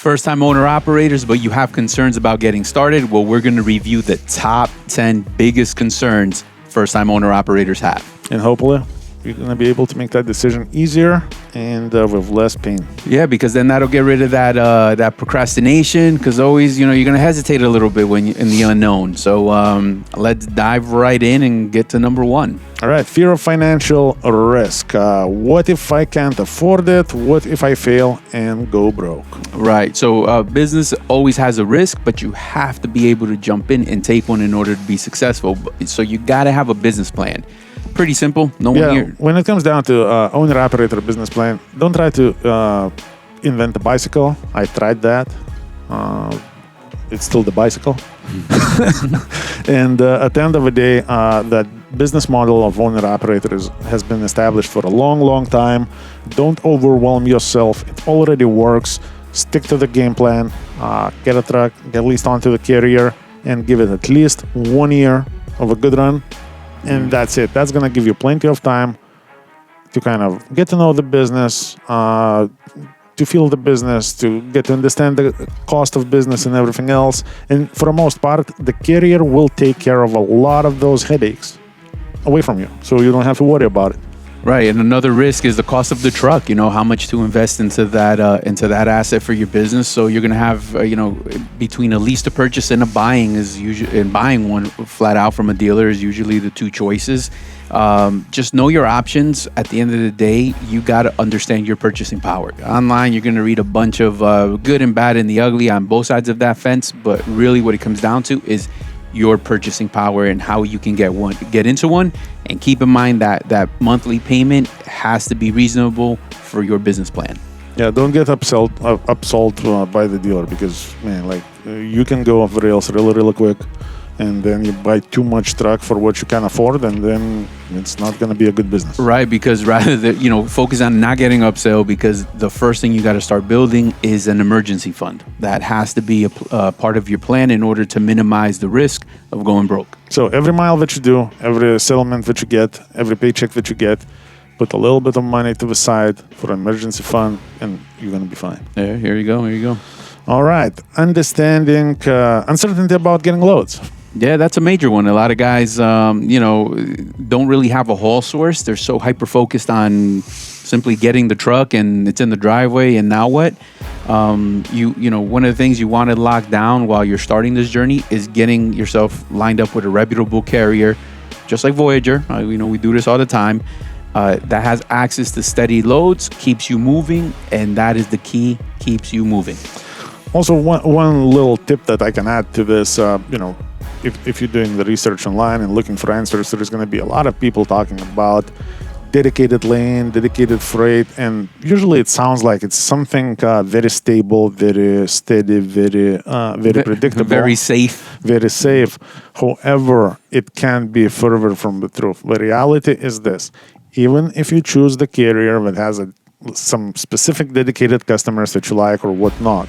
first-time owner-operators, but you have concerns about getting started, well, we're going to review the top 10 biggest concerns first-time owner-operators have. And hopefully, you're going to be able to make that decision easier and with less pain. Yeah, because then that'll get rid of that procrastination, because always, you're going to hesitate a little bit when you're in the unknown. So let's dive right in and get to number one. All right, fear of financial risk. What if I can't afford it? What if I fail and go broke? Right. So business always has a risk, but you have to be able to jump in and take one in order to be successful. So you got to have a business plan. Pretty simple. No one here. When it comes down to owner-operator business plan, don't try to invent a bicycle. I tried that. It's still the bicycle. And at the end of the day, that business model of owner-operators has been established for a long, long time. Don't overwhelm yourself. It already works. Stick to the game plan. Get a truck, get leased onto the carrier, and give it at least 1 year of a good run. And that's it. That's going to give you plenty of time to kind of get to know the business, to feel the business, to get to understand the cost of business and everything else. And for the most part, the carrier will take care of a lot of those headaches away from you. So you don't have to worry about it. Right. And another risk is the cost of the truck, how much to invest into that asset for your business. So you're going to have, between a lease to purchase and a buying and buying one flat out from a dealer is usually the two choices. Just know your options. At the end of the day, you got to understand your purchasing power. Online, you're going to read a bunch of good and bad and the ugly on both sides of that fence. But really what it comes down to is your purchasing power and how you can get into one. And keep in mind that monthly payment has to be reasonable for your business plan. Yeah, don't get upsold by the dealer because, man, you can go off the rails really, really quick. And then you buy too much truck for what you can afford, and then it's not going to be a good business. Right, because rather than, focus on not getting upsell, because the first thing you got to start building is an emergency fund. That has to be a part of your plan in order to minimize the risk of going broke. So every mile that you do, every settlement that you get, every paycheck that you get, put a little bit of money to the side for an emergency fund, and you're going to be fine. Yeah, here you go. All right, understanding uncertainty about getting loads. Yeah, that's a major one. A lot of guys, don't really have a haul source. They're so hyper-focused on simply getting the truck and it's in the driveway and now what? One of the things you want to lock down while you're starting this journey is getting yourself lined up with a reputable carrier, just like Voyager. We do this all the time. That has access to steady loads, keeps you moving, and that is the key, keeps you moving. Also, one little tip that I can add to this, if you're doing the research online and looking for answers, there's going to be a lot of people talking about dedicated lane, dedicated freight, and usually it sounds like it's something very stable, very steady, very predictable. Very safe. Very safe. However, it can be further from the truth. The reality is this. Even if you choose the carrier that has some specific dedicated customers that you like or whatnot,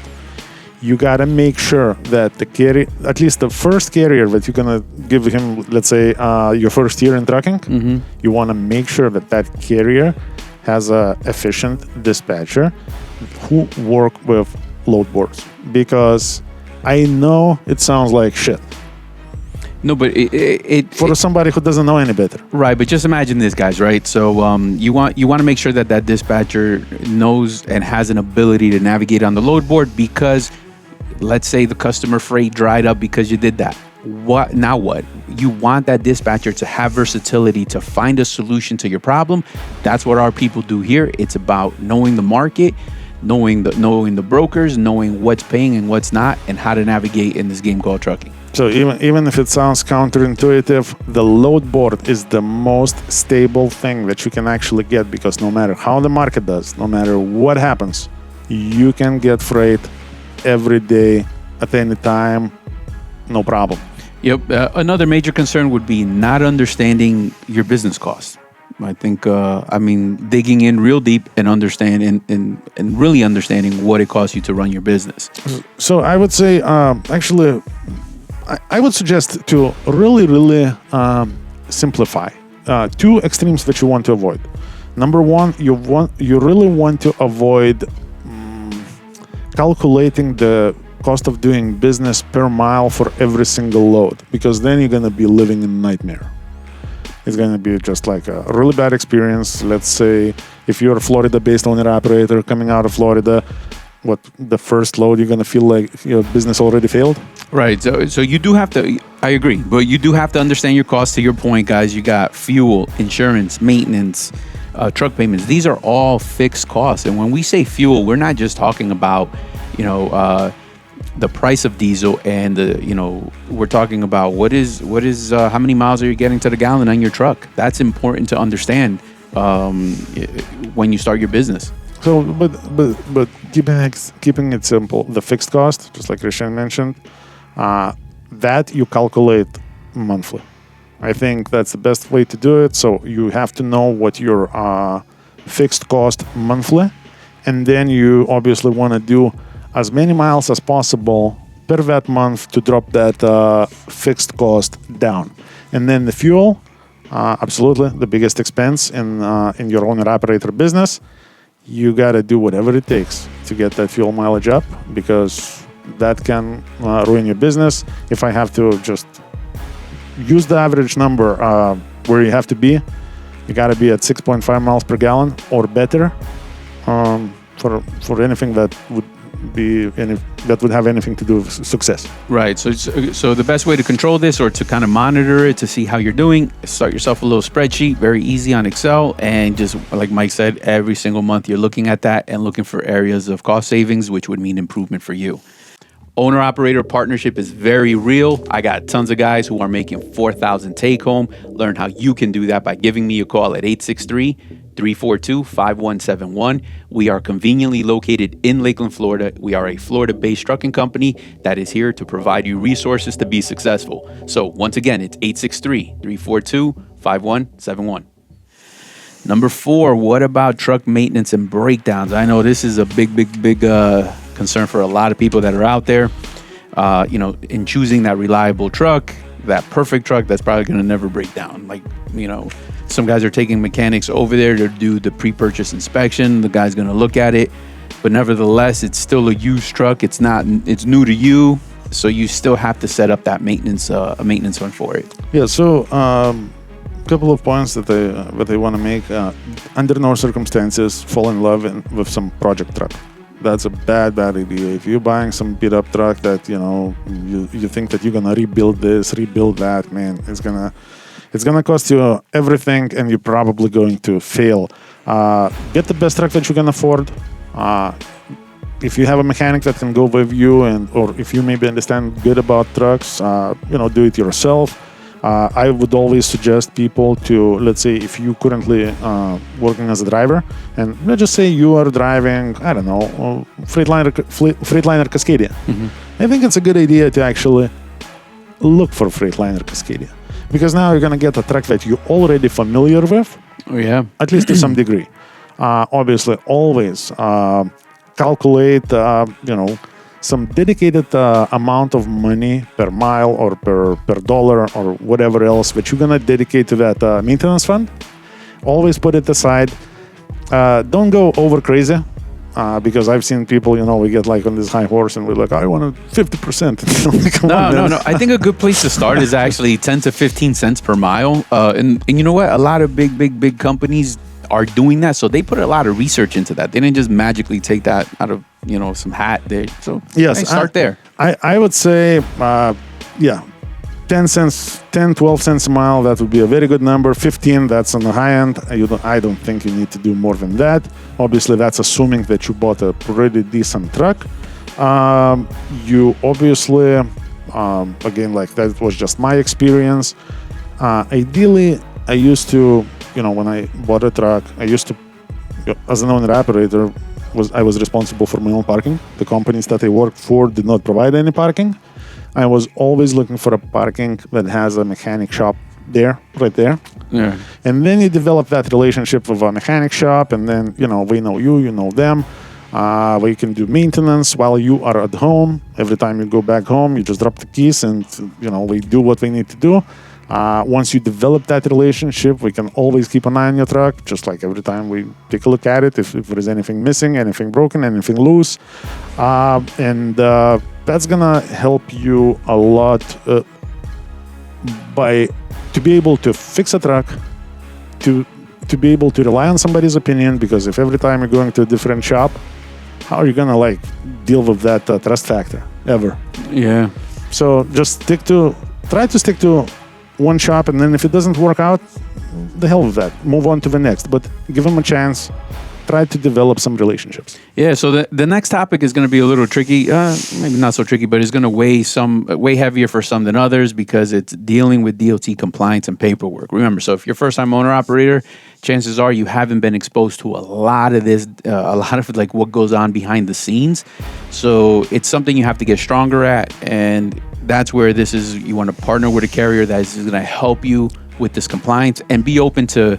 you got to make sure that the carrier, at least the first carrier that you're going to give him, let's say, your first year in trucking, you want to make sure that carrier has a efficient dispatcher who work with load boards. Because I know it sounds like shit. No, but for somebody who doesn't know any better. Right, but just imagine this, guys, right? So you want to make sure that dispatcher knows and has an ability to navigate on the load board because let's say the customer freight dried up because you did that. What? You want that dispatcher to have versatility to find a solution to your problem. That's what our people do here. It's about knowing the market, knowing the brokers, knowing what's paying and what's not, and how to navigate in this game called trucking. So even if it sounds counterintuitive, the load board is the most stable thing that you can actually get because no matter how the market does, no matter what happens, you can get freight every day at any time, no problem. Yep. Another major concern would be not understanding your business costs. I think, digging in real deep and understanding and really understanding what it costs you to run your business. So I would say, I would suggest to really simplify. Two extremes that you want to avoid. Number one, you really want to avoid calculating the cost of doing business per mile for every single load, because then you're going to be living in a nightmare. It's going to be just like a really bad experience. Let's say if you're a Florida-based owner-operator coming out of Florida, the first load, you're going to feel like your business already failed? Right. So you do have to, I agree, but you do have to understand your costs. To your point, guys, you got fuel, insurance, maintenance, truck payments. These are all fixed costs. And when we say fuel, we're not just talking about, the price of diesel and we're talking about what is how many miles are you getting to the gallon on your truck. That's important to understand when you start your business. So, but keeping it simple, the fixed cost, just like Christian mentioned, that you calculate monthly. I think that's the best way to do it. So you have to know what your fixed cost monthly, and then you obviously want to do as many miles as possible per that month to drop that fixed cost down. And then the fuel, absolutely the biggest expense in your owner-operator business. You got to do whatever it takes to get that fuel mileage up, because that can ruin your business. If I have to just use the average number where you have to be, you got to be at 6.5 miles per gallon or better for anything that would have anything to do with success. Right. So the best way to control this, or to kind of monitor it to see how you're doing, start yourself a little spreadsheet, very easy on Excel, and just like Mike said, every single month you're looking at that and looking for areas of cost savings, which would mean improvement for you. Owner-operator partnership is very real. I got tons of guys who are making $4,000 take-home. Learn how you can do that by giving me a call at 863-342-5171. We are conveniently located in Lakeland, Florida. We are a Florida-based trucking company that is here to provide you resources to be successful. So once again, it's 863-342-5171. Number 4, what about truck maintenance and breakdowns? I know this is a big concern for a lot of people that are out there, in choosing that reliable truck, that perfect truck that's probably going to never break down. Like, some guys are taking mechanics over there to do the pre-purchase inspection. The guy's going to look at it, but nevertheless, it's still a used truck. It's new to you, so you still have to set up that maintenance fund for it. Yeah. So, couple of points that I want to make. Under no circumstances, fall in love with some project truck. That's a bad idea. If you're buying some beat up truck that you think that you're gonna rebuild this, rebuild that, man, it's gonna cost you everything, and you're probably going to fail. Get the best truck that you can afford. If you have a mechanic that can go with you, or if you maybe understand good about trucks, do it yourself. I would always suggest people to, let's say, if you currently working as a driver, and let's just say you are driving, I don't know, freightliner Cascadia. Mm-hmm. I think it's a good idea to actually look for freightliner Cascadia, because now you're gonna get a truck that you're already familiar with. Oh yeah, at least to some degree. Obviously, always calculate, some dedicated amount of money per mile or per dollar or whatever else that you're gonna dedicate to that maintenance fund. Always put it aside. Don't go over crazy, because I've seen people, we get like on this high horse and we're like, I want 50%. No. I think a good place to start is actually 10 to 15 cents per mile. And you know what? A lot of big companies are doing that, so they put a lot of research into that. They didn't just magically take that out of some hat there. So yes, start there. I would say 10 cents, 10, 12 cents a mile, that would be a very good number. 15, that's on the high end. I don't think you need to do more than that. Obviously, that's assuming that you bought a pretty decent truck. You obviously, again, like that was just my experience. Ideally, I used to, when I bought a truck, I used to, as an owner-operator, I was responsible for my own parking. The companies that I worked for did not provide any parking. I was always looking for a parking that has a mechanic shop right there. Yeah. And then you develop that relationship with a mechanic shop, and then, we know you know them. We can do maintenance while you are at home. Every time you go back home, you just drop the keys and, we do what we need to do. Once you develop that relationship, we can always keep an eye on your truck, just like every time we take a look at it, if there is anything missing, anything broken, anything loose. And that's going to help you a lot to be able to fix a truck, to be able to rely on somebody's opinion, because if every time you're going to a different shop, how are you going to deal with that trust factor ever? Yeah. So just try to stick to one shop, and then if it doesn't work out, the hell with that. Move on to the next, but give them a chance. Try to develop some relationships. Yeah, so the next topic is going to be a little tricky, maybe not so tricky, but it's going to weigh heavier for some than others, because it's dealing with DOT compliance and paperwork. Remember, so if you're a first-time owner-operator, chances are you haven't been exposed to a lot of this, what goes on behind the scenes. So it's something you have to get stronger at, and that's where you want to partner with a carrier that is going to help you with this compliance and be open to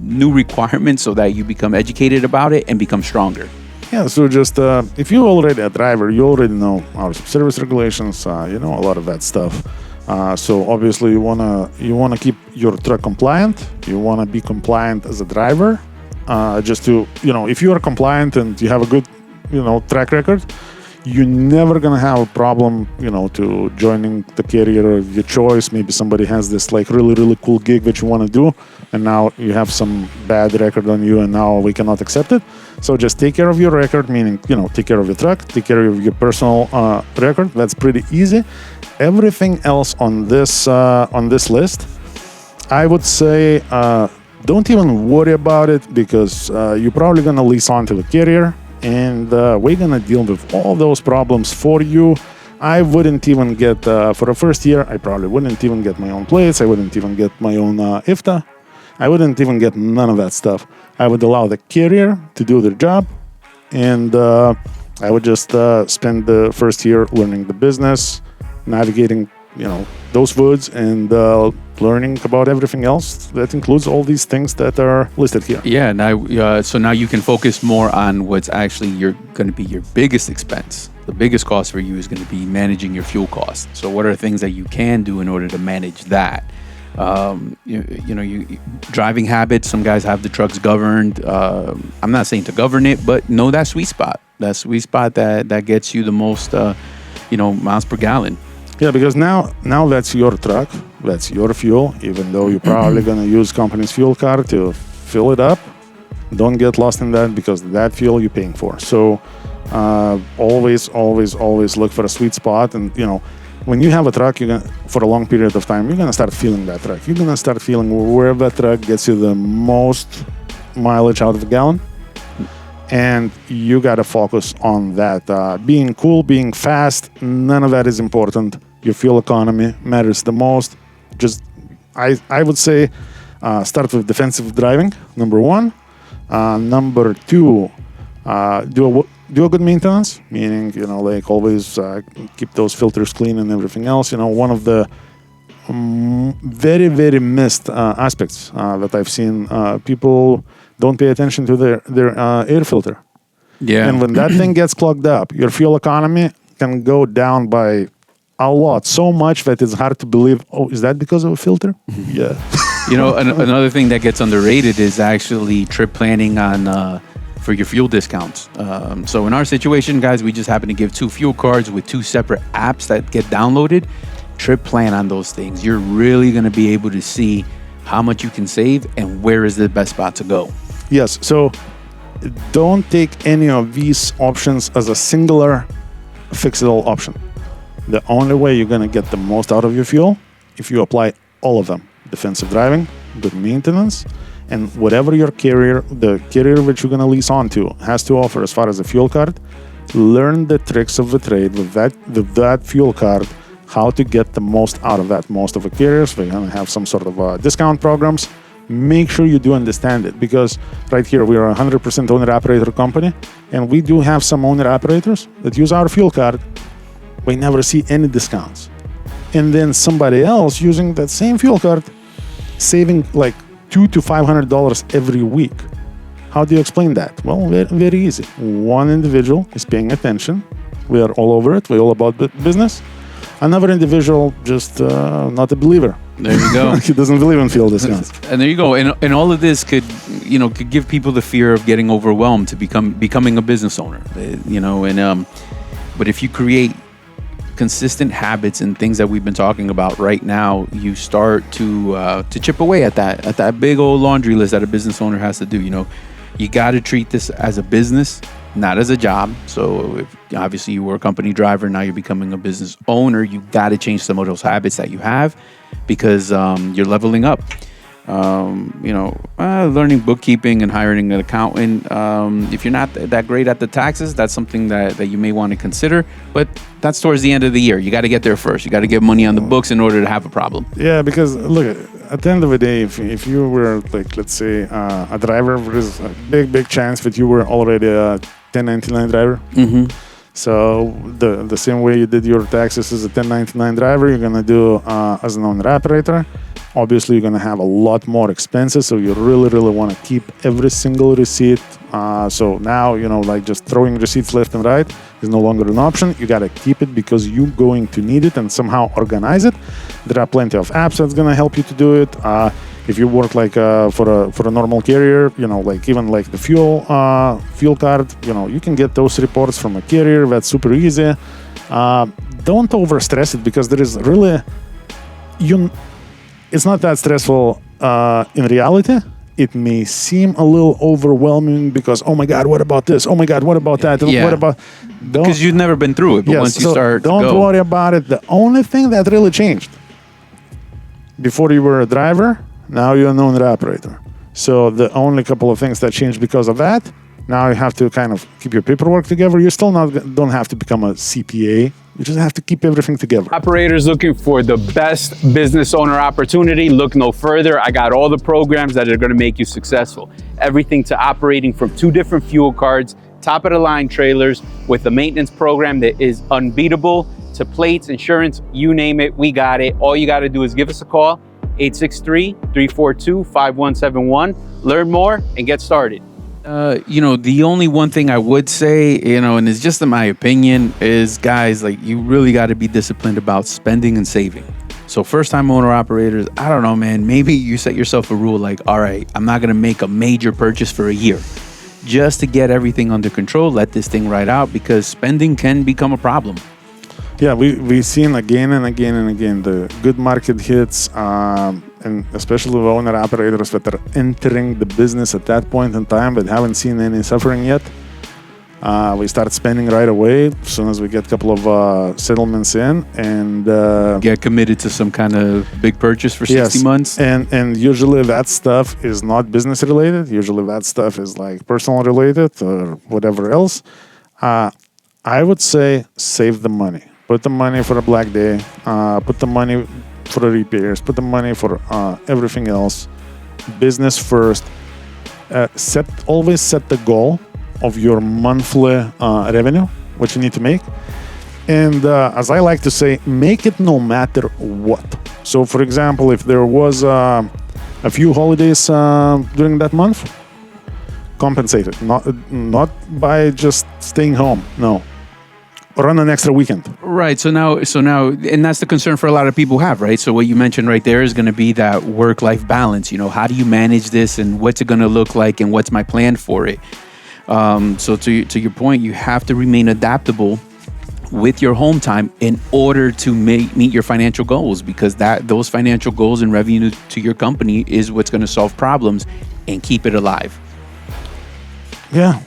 new requirements, so that you become educated about it and become stronger. Yeah, so just if you're already a driver, you already know our service regulations, you know a lot of that stuff. So obviously you wanna keep your truck compliant. You wanna be compliant as a driver. Just to if you are compliant and you have a good track record, you're never gonna have a problem, to joining the carrier of your choice. Maybe somebody has this really cool gig that you want to do, and now you have some bad record on you, and now we cannot accept it. So just take care of your record, meaning take care of your truck, take care of your personal record. That's pretty easy. Everything else on this list, I would say, don't even worry about it, because you're probably gonna lease on to the carrier. And we're going to deal with all those problems for you. I wouldn't even get, for the first year, I probably wouldn't even get my own plates. I wouldn't even get my own IFTA. I wouldn't even get none of that stuff. I would allow the carrier to do their job. And I would just spend the first year learning the business, navigating, those woods, and learning about everything else that includes all these things that are listed here. Yeah, so now you can focus more on what's actually going to be your biggest expense. The biggest cost for you is going to be managing your fuel costs. So what are things that you can do in order to manage that? Driving habits. Some guys have the trucks governed. I'm not saying to govern it, but know that sweet spot. That sweet spot that gets you the most, miles per gallon. Yeah, because now that's your truck, that's your fuel, even though you're probably going to use company's fuel card to fill it up. Don't get lost in that, because that fuel you're paying for. So always look for a sweet spot. And, when you have a truck, for a long period of time, you're going to start feeling that truck. You're going to start feeling where that truck gets you the most mileage out of a gallon. And you got to focus on that. Being cool, being fast, none of that is important. Your fuel economy matters the most. I would say, start with defensive driving, number one. Number two, do a good maintenance, meaning, always keep those filters clean and everything else. One of the very, very missed aspects that I've seen, people don't pay attention to their air filter. Yeah. And when that thing gets clogged up, your fuel economy can go down by a lot, so much that it's hard to believe, is that because of a filter? Yeah. Another thing that gets underrated is actually trip planning for your fuel discounts. So in our situation, guys, we just happen to give 2 fuel cards with 2 separate apps that get downloaded. Trip plan on those things. You're really going to be able to see how much you can save and where is the best spot to go. Yes, so don't take any of these options as a singular fix-it-all option. The only way you're going to get the most out of your fuel, if you apply all of them. Defensive driving, good maintenance, and whatever the carrier that you're going to lease onto has to offer as far as a fuel card, learn the tricks of the trade with that fuel card, how to get the most out of that. Most of the carriers, they're going to have some sort of discount programs. Make sure you do understand it, because right here we are a 100% owner-operator company, and we do have some owner-operators that use our fuel card. We never see any discounts. And then somebody else using that same fuel card, saving like $200 to $500 every week. How do you explain that? Well, very, very easy. One individual is paying attention. We are all over it. We're all about business. Another individual just not a believer. There you go. He doesn't believe in fuel discounts. And there you go. And all of this could give people the fear of getting overwhelmed to becoming a business owner. But if you create consistent habits and things that we've been talking about right now, you start to chip away at that big old laundry list that a business owner has to do. You got to treat this as a business, not as a job. So if obviously you were a company driver, now you're becoming a business owner, you got to change some of those habits that you have, because you're leveling up. Learning bookkeeping and hiring an accountant. If you're not that great at the taxes, that's something that you may want to consider. But that's towards the end of the year. You got to get there first. You got to get money on the books in order to have a problem. Yeah, because look, at the end of the day, if you were like, let's say, a driver, there's a big chance that you were already a 1099 driver. Mm-hmm. So the same way you did your taxes as a 1099 driver, you're gonna do as an owner operator. Obviously, you're gonna have a lot more expenses, so you really want to keep every single receipt. So now, like just throwing receipts left and right is no longer an option. You gotta keep it because you're going to need it and somehow organize it. There are plenty of apps that's gonna help you to do it. If you work like for a normal carrier, like even like the fuel card, you can get those reports from a carrier. That's super easy. Don't overstress it, because there is really it's not that stressful in reality. It may seem a little overwhelming because, oh my God, what about this? Oh my God, what about that? Yeah. What about... Because you've never been through it, but once you start... Don't worry about it. The only thing that really changed, before you were a driver, now you're an owner operator. So the only couple of things that changed because of that, now you have to kind of keep your paperwork together. You still don't have to become a CPA. You just have to keep everything together. Operators looking for the best business owner opportunity, look no further. I got all the programs that are going to make you successful. Everything to operating from 2 different fuel cards, top of the line trailers with a maintenance program that is unbeatable, to plates, insurance, you name it, we got it. All you got to do is give us a call, 863-342-5171. Learn more and get started. The only one thing I would say, and it's just in my opinion, is guys, like, you really got to be disciplined about spending and saving. So first-time owner operators, I don't know, man, maybe you set yourself a rule like, all right, I'm not going to make a major purchase for a year just to get everything under control, let this thing ride out, because spending can become a problem. Yeah, we've seen again and again the good market hits, and especially with owner operators that are entering the business at that point in time but haven't seen any suffering yet. We start spending right away as soon as we get a couple of settlements in, and get committed to some kind of big purchase for 60 months. And usually that stuff is not business related. Usually that stuff is like personal related or whatever else. I would say save the money. Put the money for a black day. Put the money for the repairs. Put the money for everything else. Business first. Always set the goal of your monthly revenue, what you need to make. And as I like to say, make it no matter what. So, for example, if there was a few holidays during that month, compensate it. Not by just staying home. No. Run an extra weekend. Right. So now, and that's the concern for a lot of people have, right? So what you mentioned right there is going to be that work-life balance. How do you manage this, and what's it going to look like, and what's my plan for it? So to your point, you have to remain adaptable with your home time in order to meet your financial goals, because those financial goals and revenue to your company is what's going to solve problems and keep it alive. Yeah.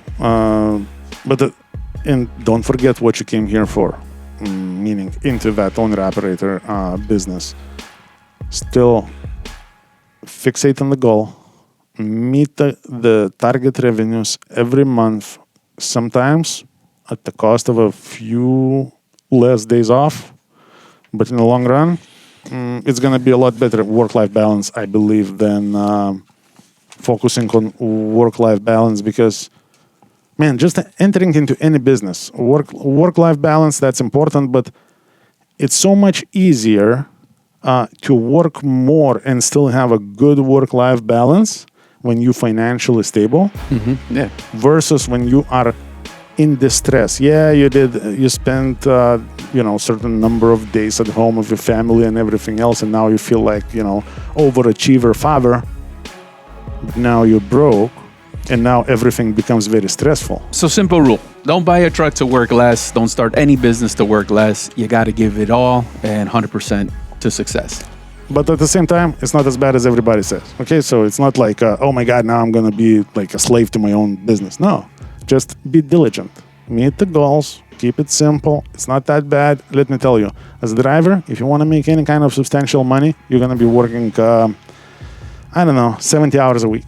And don't forget what you came here for, meaning into that owner-operator business. Still, fixate on the goal, meet the target revenues every month, sometimes at the cost of a few less days off, but in the long run, it's going to be a lot better work-life balance, I believe, than focusing on work-life balance, because man, just entering into any business, work-life balance, that's important, but it's so much easier to work more and still have a good work-life balance when you're financially stable, versus when you are in distress. Yeah, you spent certain number of days at home with your family and everything else, and now you feel like, overachiever father. Now you're broke, and now everything becomes very stressful. So simple rule. Don't buy a truck to work less. Don't start any business to work less. You got to give it all and 100% to success. But at the same time, it's not as bad as everybody says. Okay, so it's not like, oh my God, now I'm going to be like a slave to my own business. No, just be diligent. Meet the goals. Keep it simple. It's not that bad. Let me tell you, as a driver, if you want to make any kind of substantial money, you're going to be working, 70 hours a week.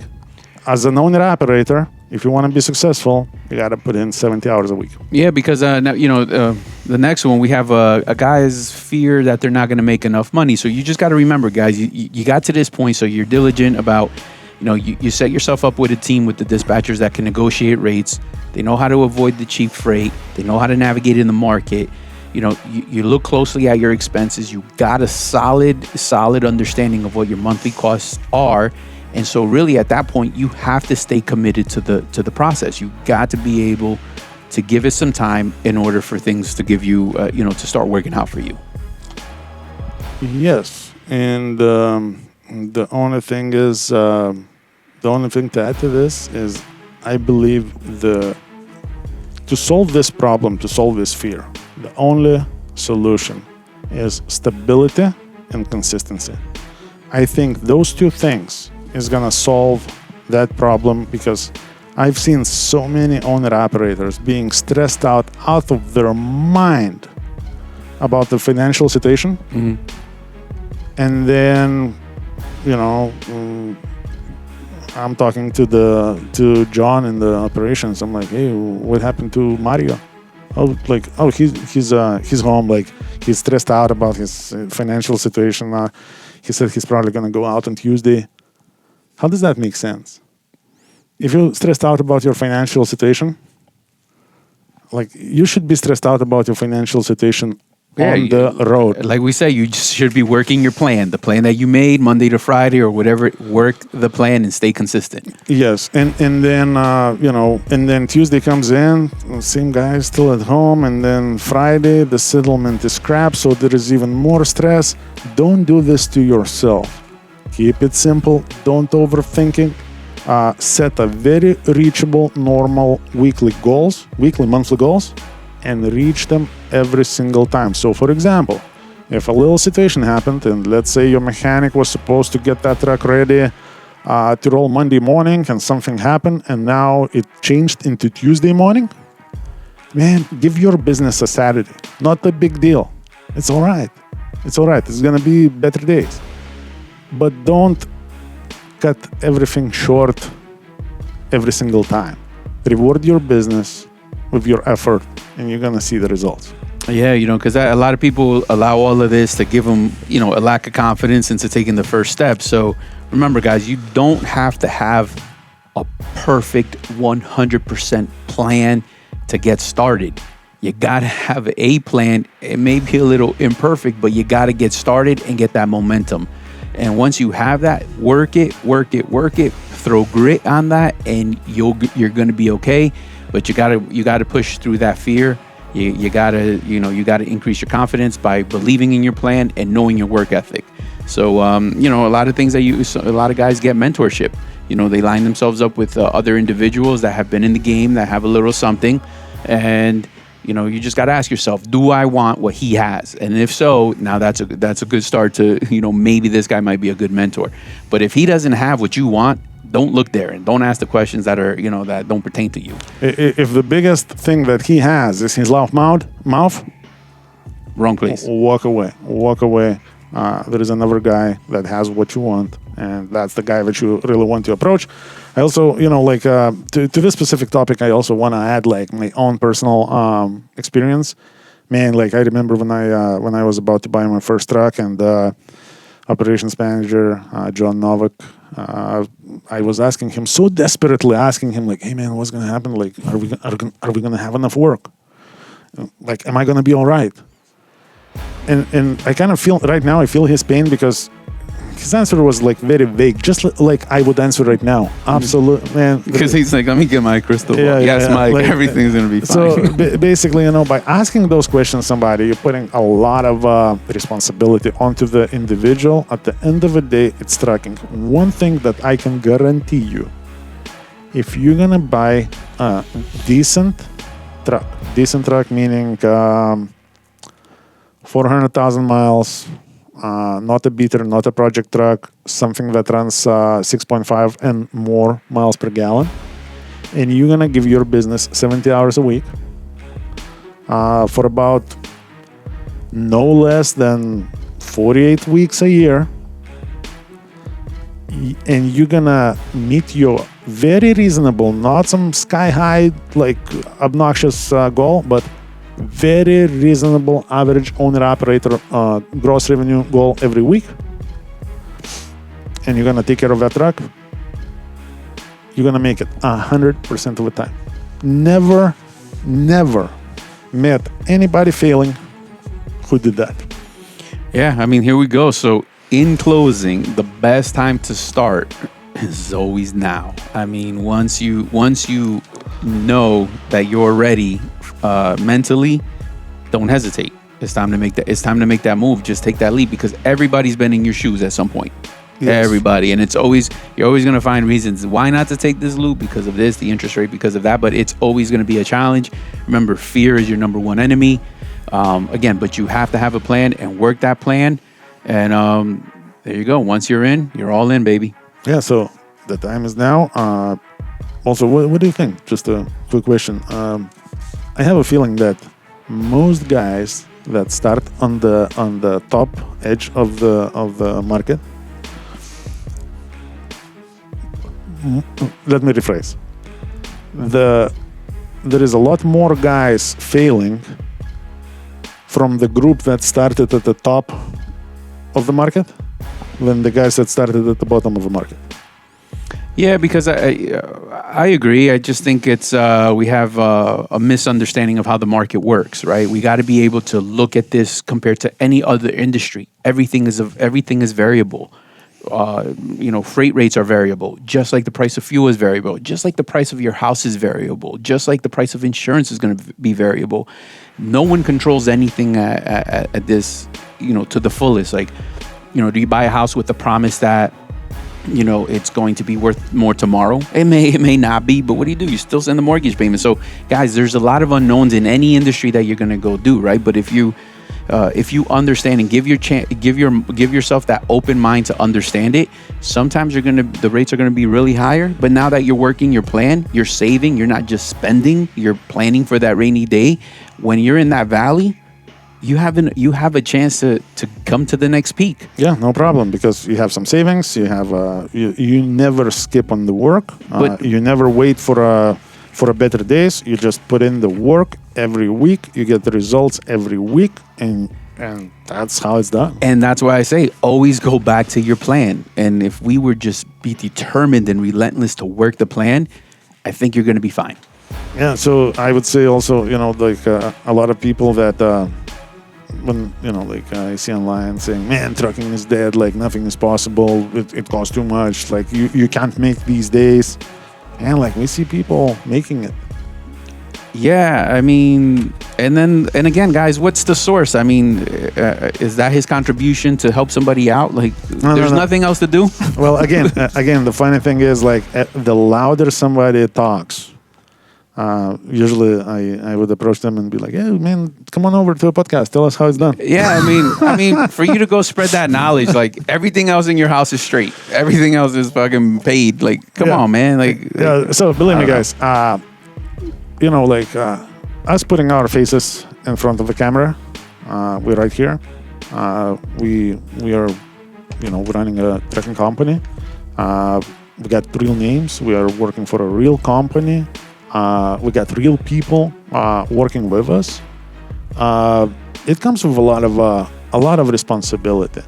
As an owner-operator, if you want to be successful, you got to put in 70 hours a week. Yeah, because now, the next one, we have a guy's fear that they're not going to make enough money. So you just got to remember, guys, you got to this point, so you're diligent about, you set yourself up with a team with the dispatchers that can negotiate rates. They know how to avoid the cheap freight. They know how to navigate in the market. You look closely at your expenses. You got a solid understanding of what your monthly costs are. And so really at that point, you have to stay committed to the process. You got to be able to give it some time in order for things to give you, to start working out for you. Yes. And the only thing to add to this is, I believe to solve this problem, to solve this fear, the only solution is stability and consistency. I think those two things is going to solve that problem, because I've seen so many owner-operators being stressed out of their mind about the financial situation. Mm-hmm. And then, I'm talking to John in the operations. I'm like, hey, what happened to Mario? He's home. Like, he's stressed out about his financial situation. He said he's probably going to go out on Tuesday. How does that make sense? If you're stressed out about your financial situation, like, you should be stressed out about your financial situation on the road. Like we say, you just should be working your plan, the plan that you made Monday to Friday or whatever. Work the plan and stay consistent. Yes, and then and then Tuesday comes in, same guy still at home, and then Friday the settlement is scrapped, so there is even more stress. Don't do this to yourself. Keep it simple. Don't overthink it. Set a very reachable, normal monthly goals, and reach them every single time. So, for example, if a little situation happened, and let's say your mechanic was supposed to get that truck ready to roll Monday morning, and something happened, and now it changed into Tuesday morning, man, give your business a Saturday. Not a big deal. It's all right. It's going to be better days. But don't cut everything short every single time. Reward your business with your effort, and you're going to see the results. Yeah, because a lot of people allow all of this to give them, a lack of confidence into taking the first step. So remember, guys, you don't have to have a perfect 100% plan to get started. You got to have a plan. It may be a little imperfect, but you got to get started and get that momentum. And once you have that, work it, throw grit on that, and you're going to be okay. But you gotta push through that fear. You gotta increase your confidence by believing in your plan and knowing your work ethic. So a lot of things a lot of guys get mentorship. They line themselves up with other individuals that have been in the game, that have a little something, and you just got to ask yourself, do I want what he has? And if so, now that's a good start to, maybe this guy might be a good mentor. But if he doesn't have what you want, don't look there and don't ask the questions that are, that don't pertain to you. If the biggest thing that he has is his loud mouth, wrong place. Walk away. There is another guy that has what you want, and that's the guy that you really want to approach. I also, to this specific topic, I also want to add my own personal experience. Man, I remember when I was about to buy my first truck, and operations manager John Novak, I was asking him, so desperately asking him, hey man, what's gonna happen? Are we gonna have enough work? Am I gonna be all right? And I kind of feel right now, I feel his pain, because his answer was like very vague, just like I would answer right now. Absolutely, man. Because he's like, let me get my crystal ball. Yes, Mike, like, everything's gonna be fine. So basically, by asking those questions somebody, you're putting a lot of responsibility onto the individual. At the end of the day, it's trucking. One thing that I can guarantee you, if you're gonna buy a decent truck meaning 400,000 miles, not a beater, not a project truck, something that runs 6.5 and more miles per gallon, and you're gonna give your business 70 hours a week for about no less than 48 weeks a year, and you're gonna meet your very reasonable, not some sky high like obnoxious goal, but very reasonable average owner operator gross revenue goal every week, and you're gonna take care of that truck, you're gonna make it 100% of the time. Never met anybody failing who did that. Yeah, I mean, here we go. So in closing, the best time to start is always now. I mean, once you know that you're ready mentally, don't hesitate. It's time to make that move. Just take that leap, because everybody's been in your shoes at some point. Yes. Everybody. And you're always going to find reasons why not to take this loop, because of this, the interest rate, because of that, but it's always going to be a challenge. Remember, fear is your number one enemy. Again, but you have to have a plan and work that plan. And there you go. Once you're in, you're all in, baby. Yeah, so the time is now. Also, what do you think? Just a quick question. I have a feeling that most guys that start on the top edge of the market. Let me rephrase. There is a lot more guys failing from the group that started at the top of the market than the guys that started at the bottom of the market. Yeah, because I agree. I just think it's we have a misunderstanding of how the market works, right? We got to be able to look at this compared to any other industry. Everything is variable. Freight rates are variable, just like the price of fuel is variable, just like the price of your house is variable, just like the price of insurance is going to be variable. No one controls anything at this, to the fullest. Like, do you buy a house with the promise that it's going to be worth more tomorrow? It may not be, but what do? You still send the mortgage payment. So guys, there's a lot of unknowns in any industry that you're going to go do, right? But if you understand and give yourself that open mind to understand it, sometimes the rates are going to be really higher. But now that you're working your plan, you're saving, you're not just spending, you're planning for that rainy day. When you're in that valley, you have a chance to come to the next peak. Yeah, no problem, because you have some savings. You have you never skip on the work. You never wait for a better days. You just put in the work every week. You get the results every week, and that's how it's done. And that's why I say always go back to your plan. And if we were just be determined and relentless to work the plan, I think you're going to be fine. Yeah. So I would say also, a lot of people that. When I see online saying, man, trucking is dead, like nothing is possible, it costs too much, like you can't make these days, and like we see people making it. Yeah, I mean, and again, guys, what's the source? I mean, is that his contribution to help somebody out? Like, there's nothing else to do. Well, again, the funny thing is, like, the louder somebody talks, usually I would approach them and be like, "Yeah, man, come on over to a podcast. Tell us how it's done." Yeah, I mean, for you to go spread that knowledge, like everything else in your house is straight. Everything else is fucking paid. Like, come on, man. Like, yeah. So believe me, guys. Us putting our faces in front of the camera, we're right here. We are, we're running a trucking company. We got real names. We are working for a real company. We got real people working with us. It comes with a lot of responsibility.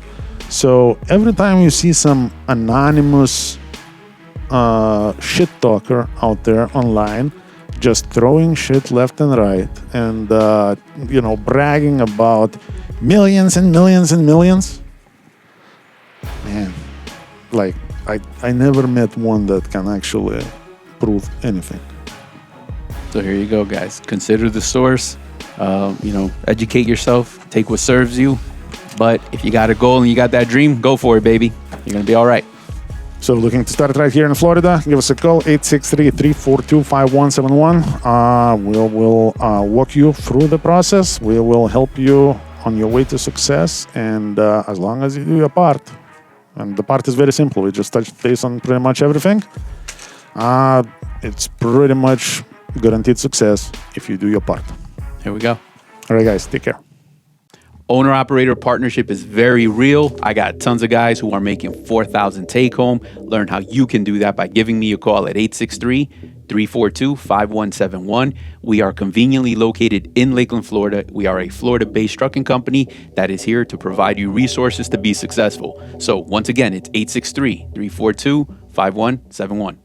So every time you see some anonymous shit talker out there online, just throwing shit left and right, and bragging about millions and millions and millions, man, like I never met one that can actually prove anything. So here you go, guys. Consider the source. Educate yourself. Take what serves you. But if you got a goal and you got that dream, go for it, baby. You're gonna be all right. So looking to start right here in Florida, give us a call, 863-342-5171. We'll walk you through the process. We will help you on your way to success. And as long as you do your part, and the part is very simple. We just touch base on pretty much everything. It's pretty much guaranteed success if you do your part. Here we go. All right, guys, take care. Owner-operator partnership is very real. I got tons of guys who are making $4,000 take-home. Learn how you can do that by giving me a call at 863-342-5171. We are conveniently located in Lakeland, Florida. We are a Florida-based trucking company that is here to provide you resources to be successful. So once again, it's 863-342-5171.